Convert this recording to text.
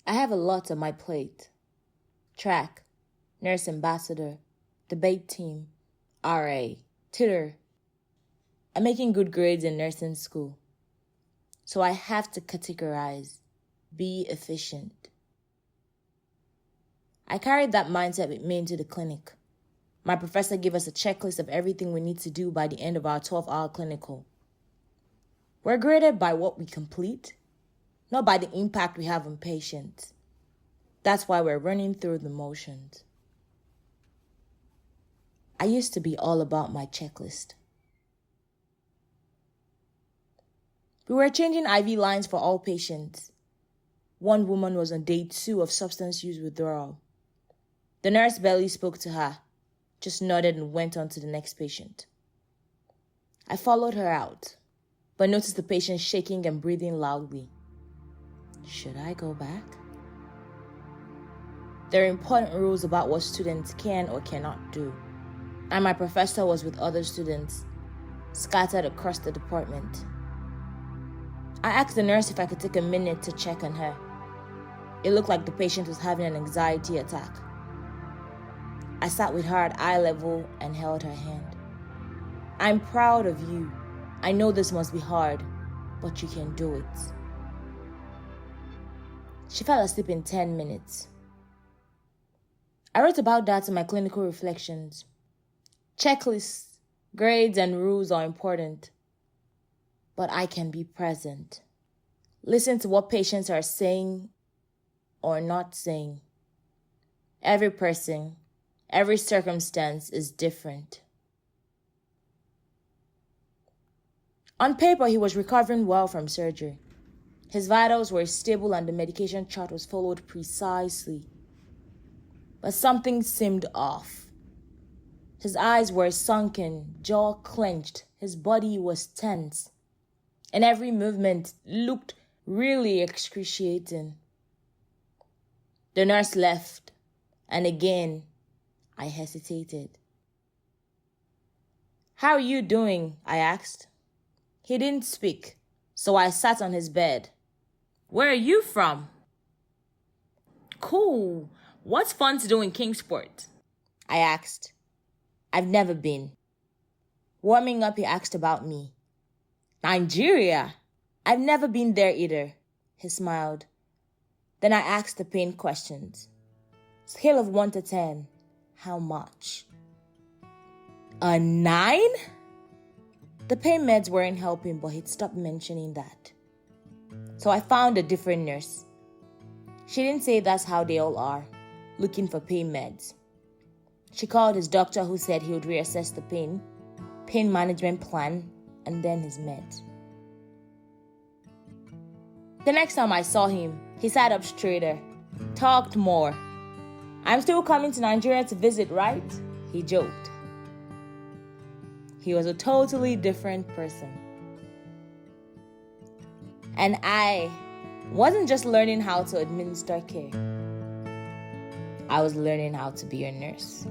I have a lot on my plate. Track, nurse ambassador, debate team, RA, tutor. I'm making good grades in nursing school. So I have to categorize, be efficient. I carried that mindset with me into the clinic. My professor gave us a checklist of everything we need to do by the end of our 12-hour clinical. We're graded by what we complete, not by the impact we have on patients. That's why we're running through the motions. I used to be all about my checklist. We were changing IV lines for all patients. One woman was on day 2 of substance use withdrawal. The nurse barely spoke to her, just nodded and went on to the next patient. I followed her out, but noticed the patient shaking and breathing loudly. Should I go back? There are important rules about what students can or cannot do, and my professor was with other students, scattered across the department. I asked the nurse if I could take a minute to check on her. It looked like the patient was having an anxiety attack. I sat with her at eye level and held her hand. I'm proud of you. I know this must be hard, but you can do it. She fell asleep in 10 minutes. I wrote about that in my clinical reflections. Checklists, grades, and rules are important, but I can be present. Listen to what patients are saying or not saying. Every person, every circumstance is different. On paper, he was recovering well from surgery. His vitals were stable and the medication chart was followed precisely. But something seemed off. His eyes were sunken, jaw clenched, his body was tense, and every movement looked really excruciating. The nurse left, and again, I hesitated. How are you doing? I asked. He didn't speak, so I sat on his bed. Where are you from? Cool. What's fun to do in Kingsport? I asked. I've never been. Warming up, he asked about me. Nigeria? I've never been there either. He smiled. Then I asked the pain questions. Scale of 1 to 10. How much? A 9? The pain meds weren't helping, but he'd stopped mentioning that. So I found a different nurse. She didn't say that's how they all are, looking for pain meds. She called his doctor who said he would reassess the pain management plan, and then his meds. The next time I saw him, he sat up straighter, talked more. I'm still coming to Nigeria to visit, right? He joked. He was a totally different person. And I wasn't just learning how to administer care. I was learning how to be a nurse.